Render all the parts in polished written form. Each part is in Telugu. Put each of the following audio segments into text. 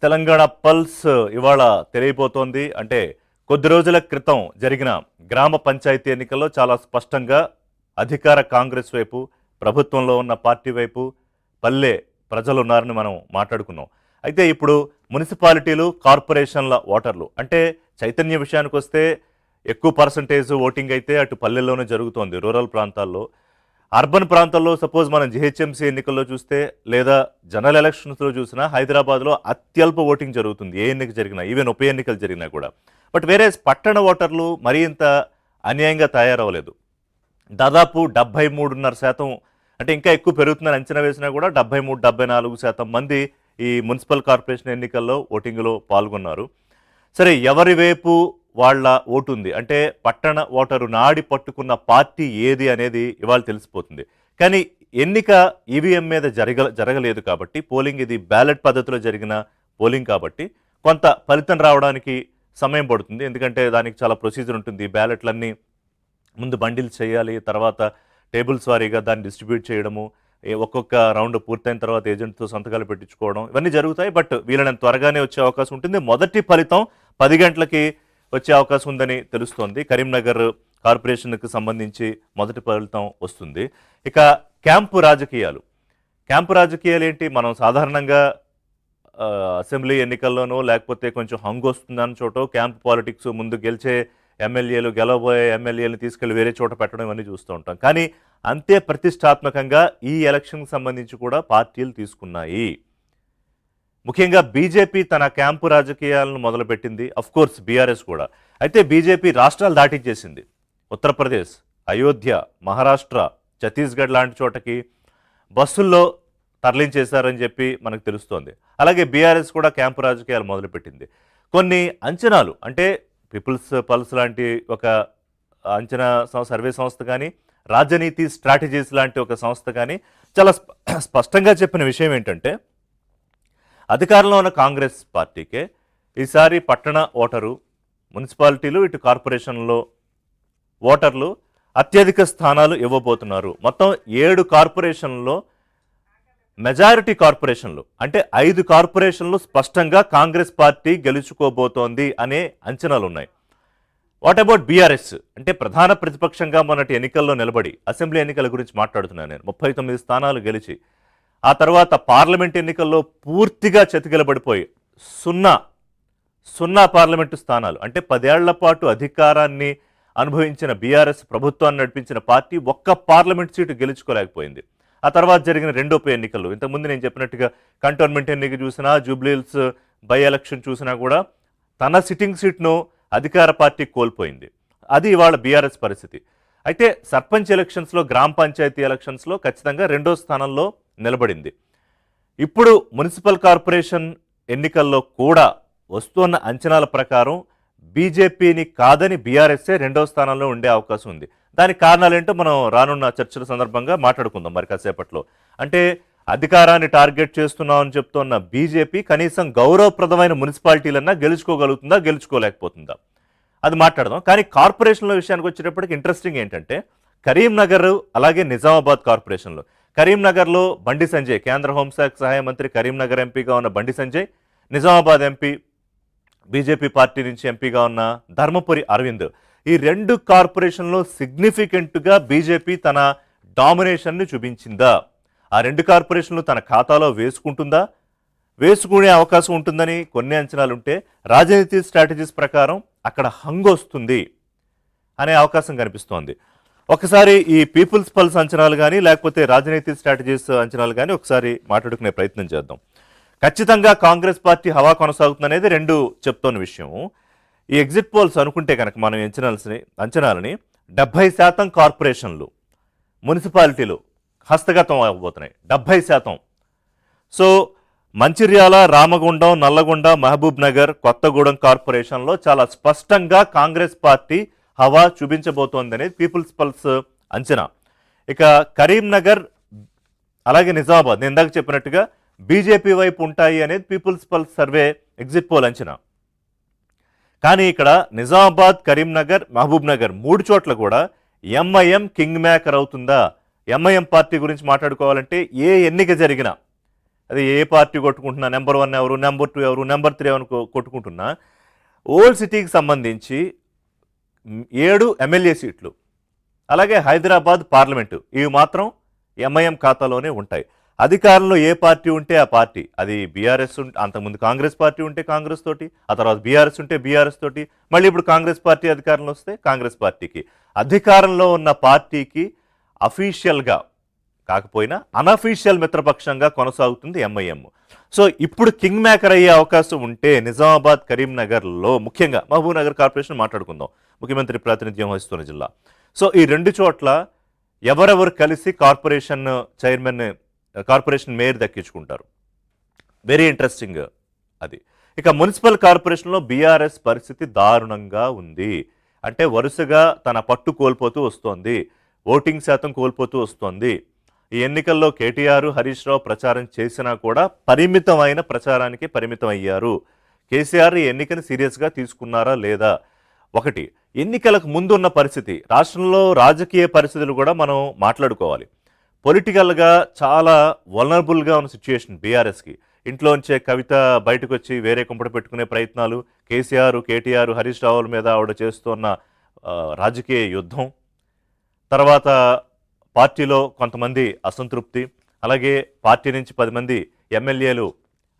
తెలంగాణ పల్స్ ఇవాళ తెలియబోతోంది. అంటే కొద్ది రోజుల క్రితం జరిగిన గ్రామ పంచాయతీ ఎన్నికల్లో చాలా స్పష్టంగా అధికార కాంగ్రెస్ వైపు, ప్రభుత్వంలో ఉన్న పార్టీ వైపు పల్లె ప్రజలు ఉన్నారని మనం మాట్లాడుకున్నాం. అయితే ఇప్పుడు మున్సిపాలిటీలు, కార్పొరేషన్ల ఓటర్లు అంటే చైతన్య విషయానికి వస్తే ఎక్కువ పర్సంటేజ్ ఓటింగ్ అయితే అటు పల్లెల్లోనే జరుగుతోంది, రూరల్ ప్రాంతాల్లో. అర్బన్ ప్రాంతాల్లో సపోజ్ మనం జిహెచ్ఎంసీ ఎన్నికల్లో చూస్తే లేదా జనరల్ ఎలక్షన్స్లో చూసినా హైదరాబాద్లో అత్యల్ప ఓటింగ్ జరుగుతుంది ఏ ఎన్నిక జరిగినా, ఈవెన్ ఉప ఎన్నికలు జరిగినా కూడా. బట్ వేరే పట్టణ ఓటర్లు మరీ ఇంత అన్యాయంగా తయారవ్వలేదు. దాదాపు 73.5%, అంటే ఇంకా ఎక్కువ పెరుగుతుందని అంచనా వేసినా కూడా 73-74% మంది ఈ మున్సిపల్ కార్పొరేషన్ ఎన్నికల్లో ఓటింగ్లో పాల్గొన్నారు. సరే, ఎవరి వైపు వాళ్ళ ఓటు ఉంది అంటే పట్టణ ఓటరు నాడి పట్టుకున్న పార్టీ ఏది అనేది ఇవాళ తెలిసిపోతుంది. కానీ ఎన్నిక ఈవీఎం మీద జరగలేదు కాబట్టి, పోలింగ్ ఇది బ్యాలెట్ పద్ధతిలో జరిగిన పోలింగ్ కాబట్టి కొంత ఫలితం రావడానికి సమయం పడుతుంది. ఎందుకంటే దానికి చాలా ప్రొసీజర్ ఉంటుంది. బ్యాలెట్లన్నీ ముందు బండిల్ చేయాలి, తర్వాత టేబుల్స్ వారీగా దాన్ని డిస్ట్రిబ్యూట్ చేయడము, ఒక్కొక్క రౌండ్ పూర్తయిన తర్వాత ఏజెంట్తో సంతకాలు పెట్టించుకోవడం, ఇవన్నీ జరుగుతాయి. బట్ వీళ్ళని త్వరగానే వచ్చే అవకాశం ఉంటుంది. మొదటి ఫలితం 10 గంటలకి వచ్చే అవకాశం ఉందని తెలుస్తోంది. కరీంనగర్ కార్పొరేషన్కి సంబంధించి మొదటి ఫలితం వస్తుంది. ఇక క్యాంపు రాజకీయాలు ఏంటి? మనం సాధారణంగా అసెంబ్లీ ఎన్నికల్లోనూ లేకపోతే కొంచెం హంగు వస్తుందని చోట క్యాంప్ పాలిటిక్స్, ముందు గెలిచే ఎమ్మెల్యేలు, గెలవబోయే ఎమ్మెల్యేలను తీసుకెళ్లి వేరే చోట పెట్టడం ఇవన్నీ చూస్తూ ఉంటాం. కానీ అంతే ప్రతిష్టాత్మకంగా ఈ ఎలక్షన్కి సంబంధించి కూడా పార్టీలు తీసుకున్నాయి. ముఖ్యంగా బీజేపీ తన క్యాంపు రాజకీయాలను మొదలుపెట్టింది, అఫ్కోర్స్ బీఆర్ఎస్ కూడా. అయితే బీజేపీ రాష్ట్రాలు దాటించేసింది. ఉత్తరప్రదేశ్, అయోధ్య, మహారాష్ట్ర, ఛత్తీస్గఢ్ లాంటి చోటకి బస్సుల్లో తరలించేశారని చెప్పి మనకు తెలుస్తోంది. అలాగే బీఆర్ఎస్ కూడా క్యాంపు రాజకీయాలు మొదలుపెట్టింది. కొన్ని అంచనాలు అంటే పీపుల్స్ పల్స్ లాంటి ఒక అంచనా సర్వే సంస్థ కానీ, రాజనీతి స్ట్రాటజీస్ లాంటి ఒక సంస్థ కానీ చాలా స్పష్టంగా చెప్పిన విషయం ఏంటంటే, అధికారంలో ఉన్న కాంగ్రెస్ పార్టీకే ఈసారి పట్టణ ఓటరు, మున్సిపాలిటీలు, ఇటు కార్పొరేషన్లో ఓటర్లు అత్యధిక స్థానాలు ఇవ్వబోతున్నారు. మొత్తం 7 కార్పొరేషన్లో మెజారిటీ కార్పొరేషన్లు అంటే 5 కార్పొరేషన్లు స్పష్టంగా కాంగ్రెస్ పార్టీ గెలుచుకోబోతోంది అనే అంచనాలు ఉన్నాయి. What about BRS? అంటే ప్రధాన ప్రతిపక్షంగా మొన్నటి ఎన్నికల్లో నిలబడి, అసెంబ్లీ ఎన్నికల గురించి మాట్లాడుతున్నాను నేను, 39 స్థానాలు గెలిచి ఆ తర్వాత పార్లమెంట్ ఎన్నికల్లో పూర్తిగా చతికిలబడిపోయి సున్నా పార్లమెంటు స్థానాలు, అంటే 10 ఏళ్ల పాటు అధికారాన్ని అనుభవించిన బీఆర్ఎస్ ప్రభుత్వాన్ని నడిపించిన పార్టీ ఒక్క పార్లమెంట్ సీటు గెలుచుకోలేకపోయింది. ఆ తర్వాత జరిగిన 2 ఉప ఎన్నికల్లో ఇంతకుముందు నేను చెప్పినట్టుగా కంటోన్మెంట్ ఎన్నిక చూసినా, జూబ్లీహిల్స్ బై ఎలక్షన్ చూసినా కూడా తన సిట్టింగ్ సీట్ను అధికార పార్టీ కోల్పోయింది. అది ఇవాళ బీఆర్ఎస్ పరిస్థితి. అయితే సర్పంచ్ ఎలక్షన్స్లో, గ్రామ పంచాయతీ ఎలక్షన్స్లో ఖచ్చితంగా 2వ స్థానంలో నిలబడింది. ఇప్పుడు మున్సిపల్ కార్పొరేషన్ ఎన్నికల్లో కూడా వస్తున్న అంచనాల ప్రకారం బీజేపీని కాదని బీఆర్ఎస్ఏ 2వ స్థానంలో ఉండే అవకాశం ఉంది. దానికి కారణాలేంటో మనం రానున్న చర్చల సందర్భంగా మాట్లాడుకుందాం మరి కాసేపట్లో. అంటే అధికారాన్ని టార్గెట్ చేస్తున్నామని చెప్తున్న బీజేపీ కనీసం గౌరవప్రదమైన మున్సిపాలిటీలన్నా గెలుచుకోగలుగుతుందా, గెలుచుకోలేకపోతుందా, అది మాట్లాడదాం. కానీ కార్పొరేషన్ల విషయానికి వచ్చేటప్పటికి ఇంట్రెస్టింగ్ ఏంటంటే, కరీంనగర్ అలాగే నిజామాబాద్ కార్పొరేషన్లో, కరీంనగర్లో బండి సంజయ్, కేంద్ర హోంశాఖ సహాయ మంత్రి, కరీంనగర్ ఎంపీగా ఉన్న Bandi Sanjay, Nizamabad MP, BJP party నుంచి ఎంపీగా ఉన్న ధర్మపురి అరవింద్, ఈ 2 కార్పొరేషన్లో సిగ్నిఫికెంట్గా బీజేపీ తన డామినేషన్ని చూపించిందా? ఆ 2 కార్పొరేషన్లు తన ఖాతాలో వేసుకుంటుందా, వేసుకునే అవకాశం ఉంటుందని కొన్ని అంచనాలుంటే, రాజనీతి స్ట్రాటజీస్ ప్రకారం అక్కడ హంగు వస్తుంది అనే అవకాశం కనిపిస్తోంది. ఒకసారి ఈ పీపుల్స్ పల్స్ అంచనాలు కానీ లేకపోతే రాజనీతి స్ట్రాటజీస్ అంచనాలు కానీ ఒకసారి మాట్లాడుకునే ప్రయత్నం చేద్దాం. ఖచ్చితంగా కాంగ్రెస్ పార్టీ హవా కొనసాగుతుందనేది 2 చెప్తున్న విషయం. ఈ ఎగ్జిట్ పోల్స్ అనుకుంటే కనుక మనం అంచనాలని 70% కార్పొరేషన్లు, మున్సిపాలిటీలు హస్తగతం అవ్వబోతున్నాయి. 70%. సో మంచిర్యాల, రామగుండం, నల్లగొండ, మహబూబ్ నగర్, కొత్తగూడెం కార్పొరేషన్లో చాలా స్పష్టంగా కాంగ్రెస్ పార్టీ హవా చూపించబోతోంది అనేది పీపుల్స్ పల్స్ అంచనా. ఇక కరీంనగర్ అలాగే నిజామాబాద్ నేను ఇందాక చెప్పినట్టుగా బీజేపీ వైపు ఉంటాయి అనేది People's Pulse survey exit poll అంచనా. కానీ ఇక్కడ నిజామాబాద్, కరీంనగర్, మహబూబ్ నగర్ 3 చోట్ల కూడా ఎంఐఎం కింగ్ మేకర్ అవుతుందా? ఎంఐఎం పార్టీ గురించి మాట్లాడుకోవాలంటే ఏ ఎన్నిక జరిగినా అది ఏ పార్టీ కొట్టుకుంటున్నా, నెంబర్ 1 ఎవరు, నెంబర్ 2 ఎవరు, నెంబర్ 3 ఎవరు కొట్టుకుంటున్నా, ఓల్డ్ సిటీకి సంబంధించి 7 ఎమ్మెల్యే సీట్లు, అలాగే హైదరాబాద్ పార్లమెంటు, ఇవి మాత్రం ఎంఐఎం ఖాతాలోనే ఉంటాయి. అధికారంలో ఏ పార్టీ ఉంటే ఆ పార్టీ, అది బీఆర్ఎస్ అంతకుముందు కాంగ్రెస్ పార్టీ ఉంటే కాంగ్రెస్ తోటి, ఆ తర్వాత బీఆర్ఎస్ ఉంటే బీఆర్ఎస్ తోటి, మళ్ళీ ఇప్పుడు కాంగ్రెస్ పార్టీ అధికారంలో వస్తే కాంగ్రెస్ పార్టీకి, అధికారంలో ఉన్న పార్టీకి అఫీషియల్గా కాకపోయినా అనఫీషియల్ మిత్రపక్షంగా కొనసాగుతుంది ఎంఐఎం. సో ఇప్పుడు కింగ్ మేకర్ అయ్యే అవకాశం ఉంటే నిజామాబాద్, కరీంనగర్లో, ముఖ్యంగా మహబూబ్ నగర్ కార్పొరేషన్ మాట్లాడుకుందాం, ముఖ్యమంత్రి ప్రాతినిధ్యం వహిస్తున్న జిల్లా. సో ఈ 2 చోట్ల ఎవరెవరు కలిసి కార్పొరేషన్ చైర్మన్, కార్పొరేషన్ మేయర్ దక్కించుకుంటారు, వెరీ ఇంట్రెస్టింగ్ అది. ఇక మున్సిపల్ కార్పొరేషన్లో బీఆర్ఎస్ పరిస్థితి దారుణంగా ఉంది. అంటే వరుసగా తన పట్టు కోల్పోతూ వస్తోంది, ఓటింగ్ శాతం కోల్పోతూ వస్తోంది. ఈ ఎన్నికల్లో కేటీఆర్, హరీష్ రావు ప్రచారం చేసినా కూడా పరిమితమైన ప్రచారానికి పరిమితం అయ్యారు. కేసీఆర్ ఈ ఎన్నికని సీరియస్గా తీసుకున్నారా లేదా? ఒకటి, ఎన్నికలకు ముందు ఉన్న పరిస్థితి, రాష్ట్రంలో రాజకీయ పరిస్థితులు కూడా మనం మాట్లాడుకోవాలి. పొలిటికల్గా చాలా వల్నరబుల్గా ఉన్న సిచ్యుయేషన్ బీఆర్ఎస్కి. ఇంట్లోంచే కవిత బయటకు వచ్చి వేరే కుంపట పెట్టుకునే ప్రయత్నాలు, కేసీఆర్, కేటీఆర్, హరీష్ రావుల మీద ఆవిడ చేస్తున్న రాజకీయ యుద్ధం, తర్వాత పార్టీలో కొంతమంది అసంతృప్తి, అలాగే పార్టీ నుంచి 10 మంది ఎమ్మెల్యేలు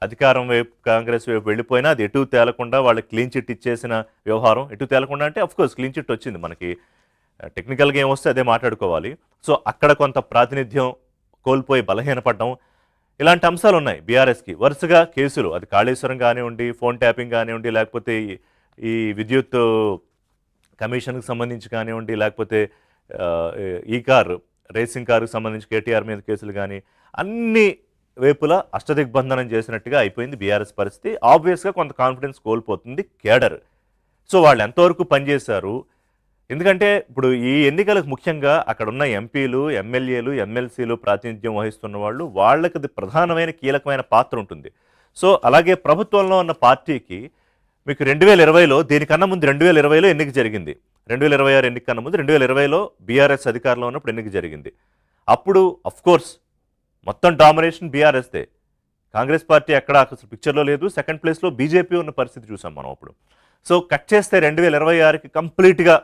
అధికారం వైపు, కాంగ్రెస్ వైపు వెళ్ళిపోయినా అది ఎటు తేలకుండా వాళ్ళు క్లీన్ చిట్ ఇచ్చేసిన వ్యవహారం. ఎటు తేలకుండా అంటే అఫ్కోర్స్ క్లీన్ చిట్ వచ్చింది, మనకి టెక్నికల్గా ఏం వస్తే అదే మాట్లాడుకోవాలి. సో అక్కడ కొంత ప్రాతినిధ్యం కోల్పోయి బలహీనపడడం, ఇలాంటి అంశాలు ఉన్నాయి బీఆర్ఎస్కి. వరుసగా కేసులు, అది కాళేశ్వరం కానివ్వండి, ఫోన్ ట్యాపింగ్ కానివ్వండి, లేకపోతే ఈ విద్యుత్ కమిషన్కి సంబంధించి కానివ్వండి, లేకపోతే ఈ కారు, రేసింగ్ కారుకు సంబంధించి కేటీఆర్ మీద కేసులు కానీ, అన్ని వైపులా అష్టదిగ్బంధనం చేసినట్టుగా అయిపోయింది బీఆర్ఎస్ పరిస్థితి. ఆబ్వియస్గా కొంత కాన్ఫిడెన్స్ కోల్పోతుంది కేడర్. సో వాళ్ళు ఎంతవరకు పనిచేశారు, ఎందుకంటే ఇప్పుడు ఈ ఎన్నికలకు ముఖ్యంగా అక్కడ ఉన్న ఎంపీలు, ఎమ్మెల్యేలు, ఎమ్మెల్సీలు ప్రాతినిధ్యం వహిస్తున్న వాళ్ళు, వాళ్ళకి అది ప్రధానమైన కీలకమైన పాత్ర ఉంటుంది. సో అలాగే ప్రభుత్వంలో ఉన్న పార్టీకి మీకు 2020లో, దీనికన్నా ముందు 2020లో ఎన్నిక జరిగింది, 2026 ఎన్నిక కన్నా ముందు 2020లో బీఆర్ఎస్ అధికారంలో ఉన్నప్పుడు ఎన్నిక జరిగింది. అప్పుడు అఫ్కోర్స్ మొత్తం డామినేషన్ బీఆర్ఎస్దే, కాంగ్రెస్ పార్టీ ఎక్కడ అసలు పిక్చర్లో లేదు. సెకండ్ ప్లేస్లో బీజేపీ ఉన్న పరిస్థితి చూసాం మనం అప్పుడు. సో కట్ చేస్తే 2026కి కంప్లీట్గా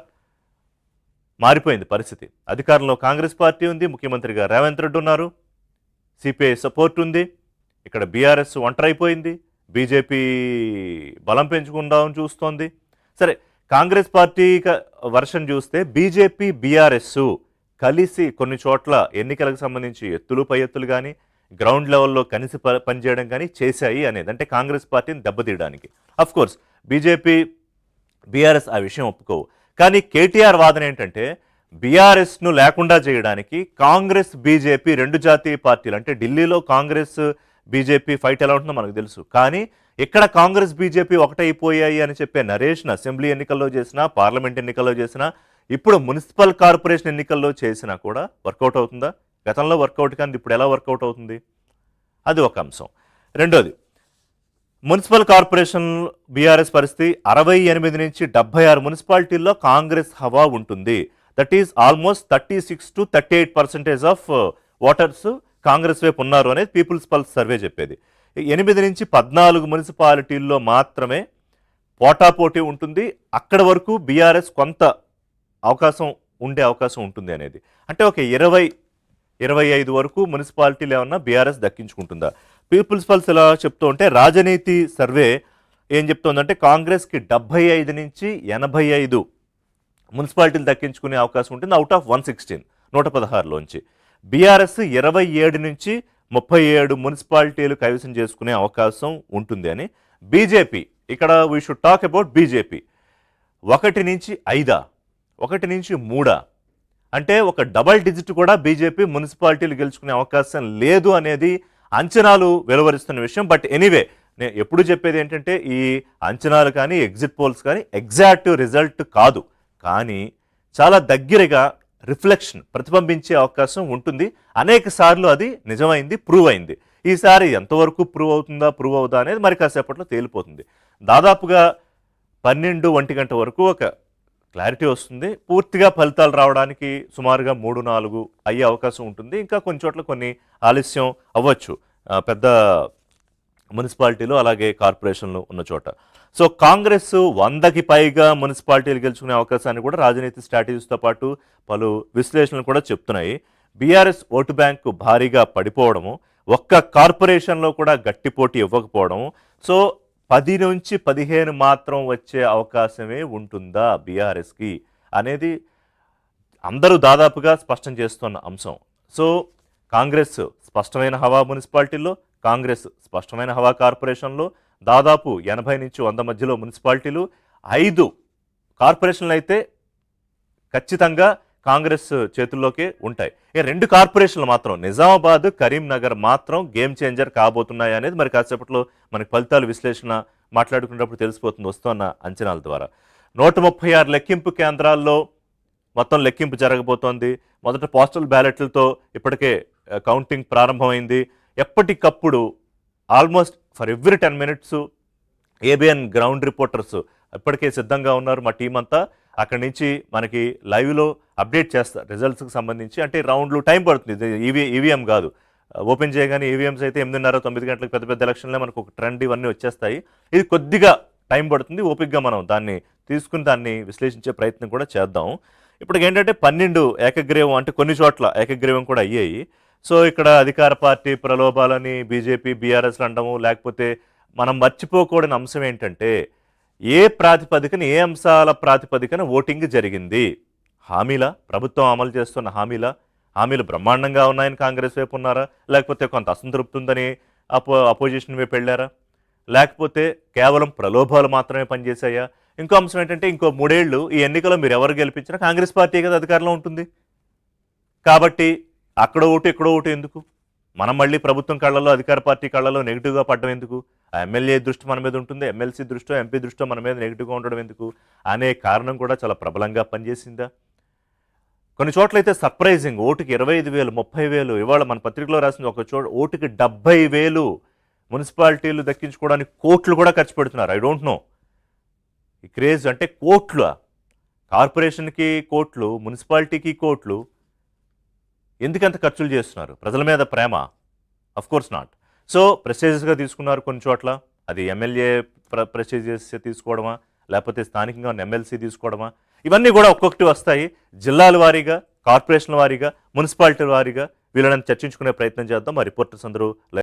మారిపోయింది పరిస్థితి. అధికారంలో కాంగ్రెస్ పార్టీ ఉంది, ముఖ్యమంత్రిగా రేవంత్ రెడ్డి ఉన్నారు, సిపిఐ సపోర్ట్ ఉంది. ఇక్కడ బీఆర్ఎస్ ఒంటరైపోయింది, బీజేపీ బలం పెంచుకుందామని చూస్తోంది. సరే, కాంగ్రెస్ పార్టీ వర్షన్ చూస్తే బీజేపీ, బీఆర్ఎస్ కలిసి కొన్ని చోట్ల ఎన్నికలకు సంబంధించి ఎత్తులు పై ఎత్తులు కానీ, గ్రౌండ్ లెవెల్లో కలిసి పనిచేయడం కానీ చేశాయి అనేది, అంటే కాంగ్రెస్ పార్టీని దెబ్బతీయడానికి. అఫ్కోర్స్ బీజేపీ, బీఆర్ఎస్ ఆ విషయం ఒప్పుకోవు. కానీ కేటీఆర్ వాదన ఏంటంటే బీఆర్ఎస్ను లేకుండా చేయడానికి కాంగ్రెస్, బీజేపీ 2 జాతీయ పార్టీలు, అంటే ఢిల్లీలో కాంగ్రెస్ బీజేపీ ఫైట్ ఎలా ఉంటుందో మనకు తెలుసు, కానీ ఇక్కడ కాంగ్రెస్ బీజేపీ ఒకటైపోయాయి అని చెప్పే నరేషన్ అసెంబ్లీ ఎన్నికల్లో చేసినా, పార్లమెంట్ ఎన్నికల్లో చేసినా, ఇప్పుడు మున్సిపల్ కార్పొరేషన్ ఎన్నికల్లో చేసినా కూడా వర్కౌట్ అవుతుందా? గతంలో వర్కౌట్ కానీ ఇప్పుడు ఎలా వర్కౌట్ అవుతుంది? అది ఒక అంశం. రెండోది, మున్సిపల్ కార్పొరేషన్ బీఆర్ఎస్ పరిస్థితి 68 నుంచి 76 మున్సిపాలిటీల్లో కాంగ్రెస్ హవా ఉంటుంది. That is almost 36 to 38% of voters Congress వైపు ఉన్నారు అనేది పీపుల్స్ పల్స్ సర్వే చెప్పేది. 8 నుంచి 14 మున్సిపాలిటీల్లో మాత్రమే పోటాపోటీ ఉంటుంది. అక్కడ వరకు బీఆర్ఎస్ కొంత ఉండే అవకాశం ఉంటుంది అనేది. అంటే ఒక 20-25 వరకు మున్సిపాలిటీలు ఏమన్నా బీఆర్ఎస్ దక్కించుకుంటుందా? పీపుల్స్ పల్స్ ఎలా చెప్తూ ఉంటే, రాజనీతి సర్వే ఏం చెప్తోందంటే కాంగ్రెస్కి 75 నుంచి 85 మున్సిపాలిటీలు దక్కించుకునే అవకాశం ఉంటుంది అవుట్ ఆఫ్ 116, 116లోంచి. బీఆర్ఎస్ 27 నుంచి 37 మున్సిపాలిటీలు కైవసం చేసుకునే అవకాశం ఉంటుంది అని. బీజేపీ, ఇక్కడ we should talk about BJP, 1 నుంచి 5, 1 నుంచి 3, అంటే ఒక డబల్ డిజిట్ కూడా బీజేపీ మున్సిపాలిటీలు గెలుచుకునే అవకాశం లేదు అనేది అంచనాలు వెలువరిస్తున్న విషయం. బట్ ఎనీవే, నేను ఎప్పుడు చెప్పేది ఏంటంటే, ఈ అంచనాలు కానీ ఎగ్జిట్ పోల్స్ కానీ ఎగ్జాక్ట్ రిజల్ట్ కాదు, కానీ చాలా దగ్గరగా రిఫ్లెక్షన్, ప్రతిబింబించే అవకాశం ఉంటుంది. అనేక సార్లు అది నిజమైంది, ప్రూవ్ అయింది. ఈసారి ఎంతవరకు ప్రూవ్ అవుదా అనేది మరి కాసేపట్లో తేలిపోతుంది. దాదాపుగా 12-1 గంట వరకు ఒక క్లారిటీ వస్తుంది. పూర్తిగా ఫలితాలు రావడానికి సుమారుగా 3-4 అయ్యే అవకాశం ఉంటుంది. ఇంకా కొన్ని చోట్ల కొన్ని ఆలస్యం అవ్వచ్చు. పెద్ద మున్సిపాలిటీలు అలాగే కార్పొరేషన్లు ఉన్న చోట. సో కాంగ్రెస్ 100కి పైగా మున్సిపాలిటీలు గెలుచుకునే అవకాశాన్ని కూడా రాజనీతి స్ట్రాటజీస్తో పాటు పలు విశ్లేషణలు కూడా చెప్తున్నాయి. బీఆర్ఎస్ ఓటు బ్యాంకు భారీగా పడిపోవడము, ఒక్క కార్పొరేషన్లో కూడా గట్టి పోటీ ఇవ్వకపోవడం, సో 10 నుంచి 15 మాత్రం వచ్చే అవకాశమే ఉంటుందా బీఆర్ఎస్కి అనేది అందరూ దాదాపుగా స్పష్టం చేస్తున్న అంశం. సో కాంగ్రెస్ స్పష్టమైన హవా మున్సిపాలిటీల్లో, కాంగ్రెస్ స్పష్టమైన హవా కార్పొరేషన్లో, దాదాపు 80 నుంచి 100 మధ్యలో మున్సిపాలిటీలు, 5 కార్పొరేషన్లు అయితే ఖచ్చితంగా కాంగ్రెస్ చేతుల్లోకే ఉంటాయి. ఈ 2 కార్పొరేషన్లు మాత్రం నిజామాబాద్, కరీంనగర్ మాత్రం గేమ్ చేంజర్ కాబోతున్నాయి అనేది మరి కాసేపట్లో మనకి ఫలితాలు విశ్లేషణ మాట్లాడుకునేటప్పుడు తెలిసిపోతుంది వస్తున్న అంచనాల ద్వారా. 136 లెక్కింపు కేంద్రాల్లో మొత్తం లెక్కింపు జరగబోతోంది. మొదట పోస్టల్ బ్యాలెట్లతో ఇప్పటికే కౌంటింగ్ ప్రారంభమైంది. ఎప్పటికప్పుడు almost for every 10 minutes ABN ground reporters ఇప్పటికే సిద్ధంగా ఉన్నారు. మా టీం అంతా అక్కడి నుంచి మనకి లైవ్లో అప్డేట్ చేస్తారు రిజల్ట్స్కి సంబంధించి. అంటే రౌండ్లు టైం పడుతుంది, ఈవీఎం కాదు. ఓపెన్ చేయగానే ఈవీఎంస్ అయితే 8:30-9 గంటలకు పెద్ద పెద్ద ఎలక్షన్లే మనకు ఒక ట్రెండ్ ఇవన్నీ వచ్చేస్తాయి. ఇది కొద్దిగా టైం పడుతుంది. ఓపిక్గా మనం దాన్ని తీసుకుని దాన్ని విశ్లేషించే ప్రయత్నం కూడా చేద్దాం. ఇప్పటికి ఏంటంటే 12 ఏకగ్రీవం, అంటే కొన్ని చోట్ల ఏకగ్రీవం కూడా అయ్యాయి. సో ఇక్కడ అధికార పార్టీ ప్రలోభాలని బీజేపీ బీఆర్ఎస్లు అనడము, లేకపోతే మనం మర్చిపోకూడని అంశం ఏంటంటే ఏ ప్రాతిపదికన, ఏ అంశాల ప్రాతిపదికన ఓటింగ్ జరిగింది. హామీల ప్రభుత్వం అమలు చేస్తున్న హామీలు బ్రహ్మాండంగా ఉన్నాయని కాంగ్రెస్ వైపు ఉన్నారా, లేకపోతే కొంత అసంతృప్తి ఉందని అపోజిషన్ వైపు వెళ్ళారా, లేకపోతే కేవలం ప్రలోభాలు మాత్రమే పనిచేశాయా? ఇంకో అంశం ఏంటంటే ఇంకో 3 ఏళ్ళు ఈ ఎన్నికలో మీరు ఎవరు గెలిపించినా కాంగ్రెస్ పార్టీ కదా అధికారంలో ఉంటుంది. కాబట్టి అక్కడ ఓటు ఇక్కడ ఓటు ఎందుకు? మనం మళ్ళీ ప్రభుత్వం కళ్ళలో, అధికార పార్టీ కళ్ళలో నెగిటివ్గా పడడం ఎందుకు? ఆ ఎమ్మెల్యే దృష్టి మన మీద ఉంటుంది, ఎమ్మెల్సీ దృష్టో ఎంపీ దృష్టో మన మీద నెగిటివ్గా ఉండడం ఎందుకు అనే కారణం కూడా చాలా ప్రబలంగా పనిచేసిందా? కొన్ని చోట్ల అయితే సర్ప్రైజింగ్, ఓటుకి 25,000, 30,000. ఇవాళ మన పత్రికలో రాసింది ఒక చోట ఓటుకి 70,000 మున్సిపాలిటీలు దక్కించుకోవడానికి కోట్లు కూడా ఖర్చు పెడుతున్నారు. ఐ డోంట్ నో ఈ క్రేజ్, అంటే కోట్లు, కార్పొరేషన్కి కోట్లు, మున్సిపాలిటీకి కోట్లు. ఎందుకంత ఖర్చులు చేస్తున్నారు? ప్రజల మీద ప్రేమ? Of course not. సో ప్రెస్టేజెస్గా తీసుకున్నారు కొన్ని చోట్ల. అది ఎమ్మెల్యే ప్రెస్టేజెస్ తీసుకోవడమా, లేకపోతే స్థానికంగా ఉన్న ఎమ్మెల్సీ తీసుకోవడమా, ఇవన్నీ కూడా ఒక్కొక్కటి వస్తాయి. జిల్లాల వారీగా, కార్పొరేషన్ల వారీగా, మున్సిపాలిటీల వారీగా వీళ్ళని చర్చించుకునే ప్రయత్నం చేద్దాం. మా రిపోర్టర్స్ అందరూ